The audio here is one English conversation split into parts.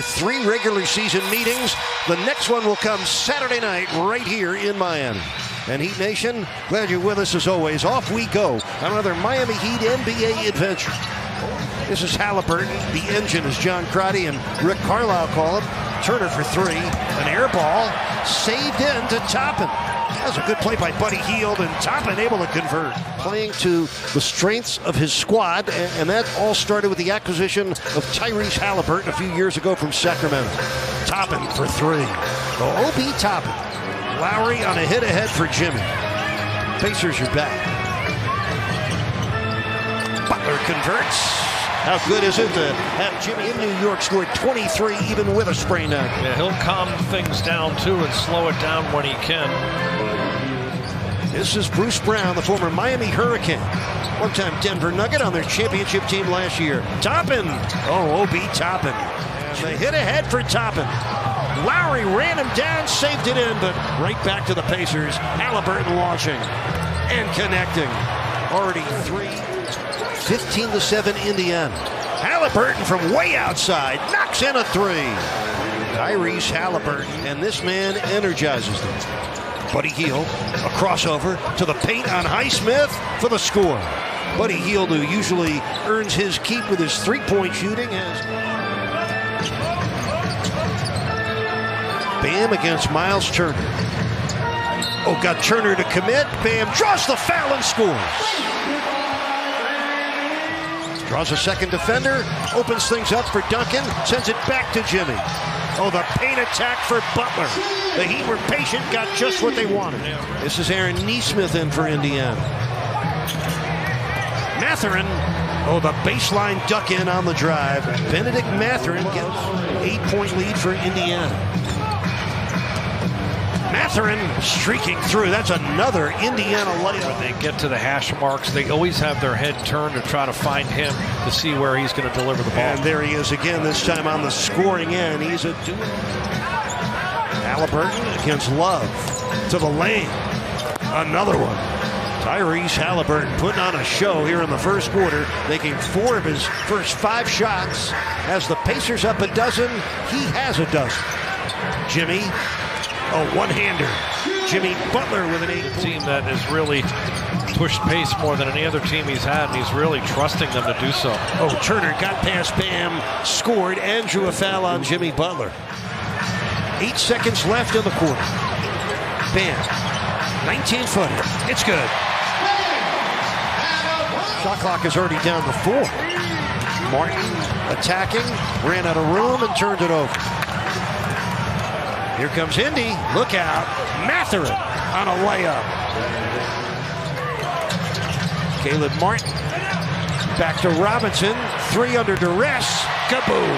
3 regular season meetings. The next one will come Saturday night right here in Miami. And Heat Nation, glad you're with us as always. Off we go on another Miami Heat NBA adventure. This is Halliburton, the engine, as John Crotty and Rick Carlisle call him. Turner for 3, an air ball, saved in to Toppin. That was a good play by Buddy Hield, and Toppin able to convert. Playing to the strengths of his squad, and that all started with the acquisition of Tyrese Halliburton a few years ago from Sacramento. Toppin for 3. The OB Toppin. Lowry on a hit ahead for Jimmy. Pacers are back. Butler converts. How good is it to have Jimmy in New York scored 23 even with a sprained ankle? Yeah, he'll calm things down too and slow it down when he can. This is Bruce Brown, the former Miami Hurricane. One-time Denver Nugget on their championship team last year. Toppin. Oh, OB Toppin. The hit ahead for Toppin. Lowry ran him down, saved it in, but right back to the Pacers. Halliburton launching and connecting. Already 15-7 in the end. Halliburton from way outside knocks in a 3. Tyrese Halliburton, and this man energizes them. Buddy Hield, a crossover to the paint on Highsmith for the score. Buddy Hield, who usually earns his keep with his three-point shooting, has Bam against Miles Turner. Oh, got Turner to commit. Bam draws the foul and scores. Draws a second defender, opens things up for Duncan, sends it back to Jimmy. Oh, the paint attack for Butler. The Heat were patient, got just what they wanted. This is Aaron Nesmith in for Indiana. Mathurin, oh, the baseline duck in on the drive. Benedict Mathurin gets 8-point lead for Indiana. Mathurin streaking through. That's another Indiana layup. When they get to the hash marks, they always have their head turned to try to find him to see where he's going to deliver the ball. And there he is again, this time on the scoring end. He's a dude. Halliburton against Love to the lane. Another one. Tyrese Halliburton putting on a show here in the first quarter, making 4 of his first 5 shots. As the Pacers up a dozen, he has a dozen. Jimmy. A one-hander. Jimmy Butler with an 8. Team that has really pushed pace more than any other team he's had, and he's really trusting them to do so. Oh, Turner got past Bam, scored, and drew a foul on Jimmy Butler. 8 seconds left in the quarter. Bam, 19-footer. It's good. Shot clock is already down to 4. Martin attacking, ran out of room and turned it over. Here comes Indy. Look out. Mathurin on a layup. Caleb Martin. Back to Robinson. 3 under duress. Kaboom.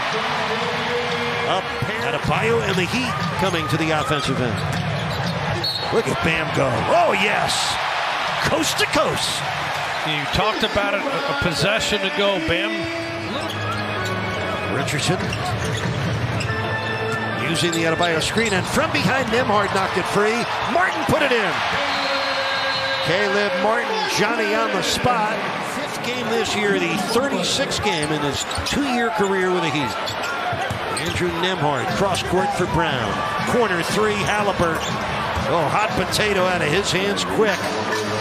Up at Adebayo and the Heat coming to the offensive end. Look at Bam go. Oh, yes. Coast to coast. You talked about it a possession ago, Bam. Richardson. Using the Adebayo screen, and from behind Nembhard knocked it free. Martin put it in. Caleb Martin, Johnny on the spot. 5th game this year, the 36th game in his 2-year career with the Heat. Andrew Nembhard, cross court for Brown. Corner 3, Halliburton. Oh, hot potato out of his hands quick.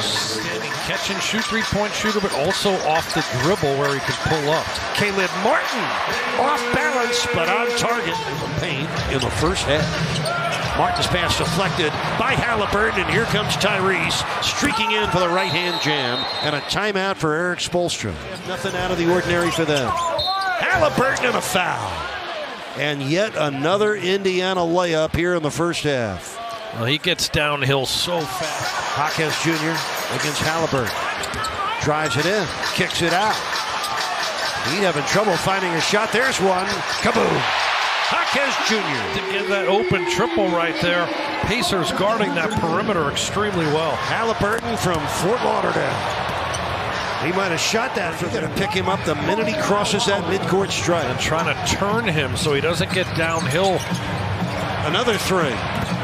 Standing catch and shoot 3-point shooter, but also off the dribble where he could pull up. Caleb Martin, off balance, but on target. Paint in the first half. Martin's pass deflected by Halliburton, and here comes Tyrese streaking in for the right-hand jam, and a timeout for Eric Spoelstra. Nothing out of the ordinary for them. Halliburton and a foul. And yet another Indiana layup here in the first half. Well, he gets downhill so fast. Hawkes Jr. against Halliburton. Drives it in, kicks it out. He's having trouble finding a shot. There's one. Kaboom. Hawkes Jr. To get that open triple right there. Pacers guarding that perimeter extremely well. Halliburton from Fort Lauderdale. He might have shot that. We're going to pick him up the minute he crosses that midcourt stripe. And trying to turn him so he doesn't get downhill. Another 3.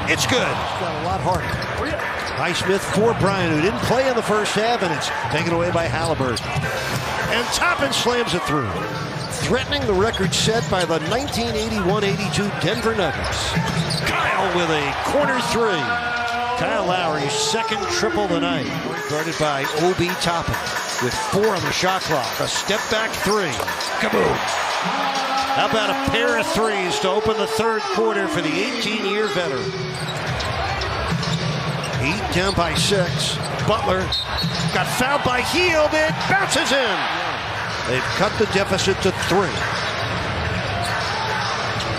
It's good. It's got a lot harder. Highsmith for Bryant, who didn't play in the first half, and it's taken away by Halliburton. And Toppin slams it through. threatening the record set by the 1981-82 Denver Nuggets. Kyle with a corner three. Kyle Lowry's second triple of the night, guarded by O.B. Toppin with 4 on the shot clock. A step back three. Kaboom. How about a pair of threes to open the third quarter for the 18-year veteran? Heat down by 6. Butler got fouled by Hield. It bounces in. They've cut the deficit to 3.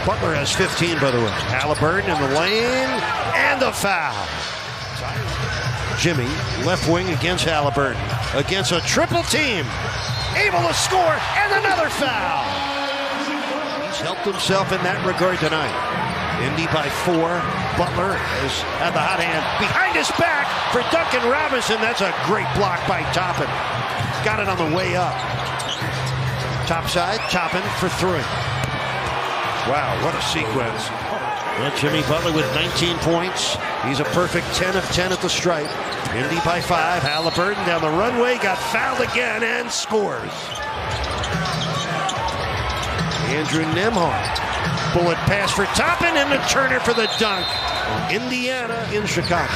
Butler has 15, by the way. Halliburton in the lane, and a foul. Jimmy, left wing against Halliburton. Against a triple team. Able to score, and another foul. He's helped himself in that regard tonight. Indy by 4. Butler has had the hot hand behind his back for Duncan Robinson. That's a great block by Toppin. Got it on the way up. Top side, Toppin for 3. Wow, what a sequence. Well, Jimmy Butler with 19 points. He's a perfect 10 of 10 at the stripe. Indy by 5. Halliburton down the runway, got fouled again and scores. Andrew Nembhard. Bullet pass for Toppin and a Turner for the dunk. Indiana in Chicago.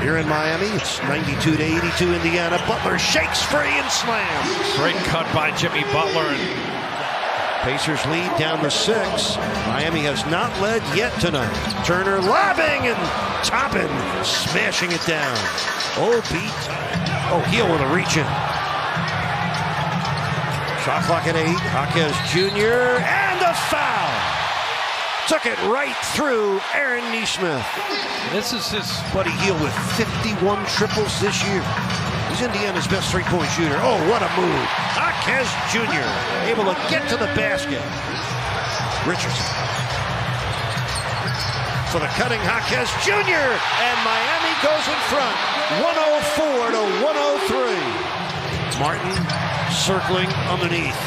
Here in Miami, it's 92-82 Indiana. Butler shakes free and slams. Great cut by Jimmy Butler. Pacers lead down to 6. Miami has not led yet tonight. Turner lobbing and Toppin smashing it down. Hield with a reach in. Shot clock at 8. Jaquez Jr. and a foul. Took it right through Aaron Nesmith. This is his Buddy Hield with 51 triples this year. He's Indiana's best three-point shooter. Oh, what a move. Jaquez Jr. able to get to the basket. Richardson. For the cutting Jaquez Jr. And Miami goes in front. 104 to 103. Martin circling underneath.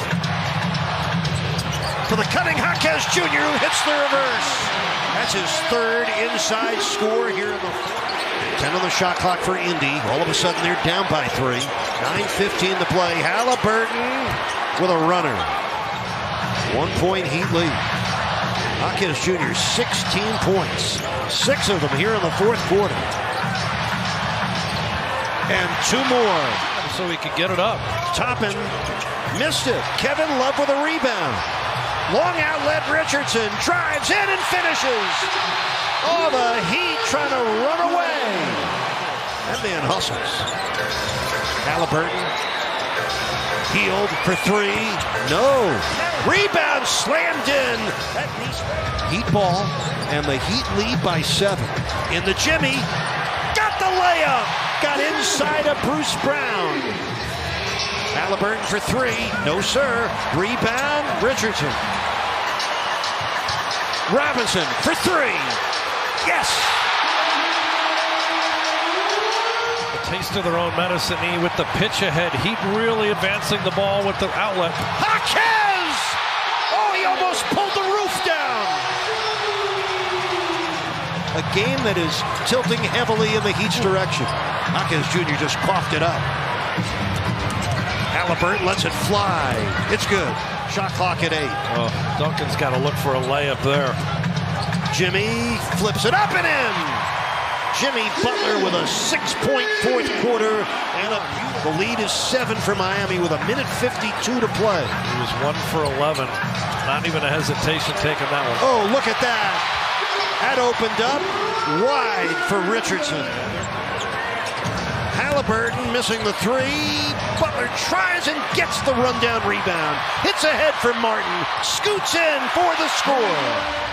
For the cutting Jaquez Jr. who hits the reverse. That's his 3rd inside score here in the 10 on the shot clock for Indy. All of a sudden they're down by 3. 9:15 to play. Halliburton with a runner. 1-point Heat lead. Jaquez Jr. 16 points. 6 of them here in the 4th quarter. And 2 more. so he could get it up. Toppin missed it. Kevin Love with a rebound. Long outlet, Richardson drives in and finishes. Oh, the Heat trying to run away. That man hustles. Halliburton. Hield for 3. No. Rebound slammed in. Heat ball, and the Heat lead by 7. In the Jimmy. Got the layup. Got inside of Bruce Brown. Halliburton for 3. No, sir. Rebound, Richardson. Robinson for 3. Yes. A taste of their own medicine with the pitch ahead. Heat really advancing the ball with the outlet. Jaquez! Oh, he almost pulled the roof down. A game that is tilting heavily in the Heat's direction. Jaquez Jr. just coughed it up. Halliburton lets it fly. It's good. Shot clock at 8. Oh, Duncan's got to look for a layup there. Jimmy flips it up and in. Jimmy Butler with a 6-point fourth quarter, and the lead is 7 for Miami with 1:52 to play. He was 1 for 11. Not even a hesitation taking that one. Oh, look at that. That opened up wide for Richardson. Halliburton missing the 3. Butler tries and gets the rundown rebound. Hits ahead for Martin. Scoots in for the score.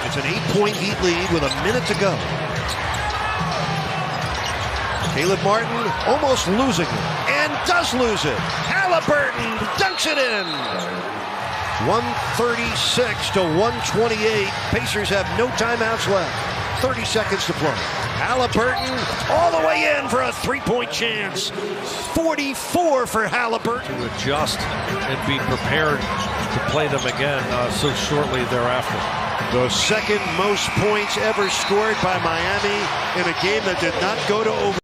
It's an 8-point Heat lead with a minute to go. Caleb Martin almost losing it, and does lose it. Halliburton dunks it in. 136 to 128. Pacers have no timeouts left. 30 seconds to play. Halliburton all the way in for a 3-point chance. 44 for Halliburton. To adjust and be prepared to play them again so shortly thereafter. The second most points ever scored by Miami in a game that did not go to overtime.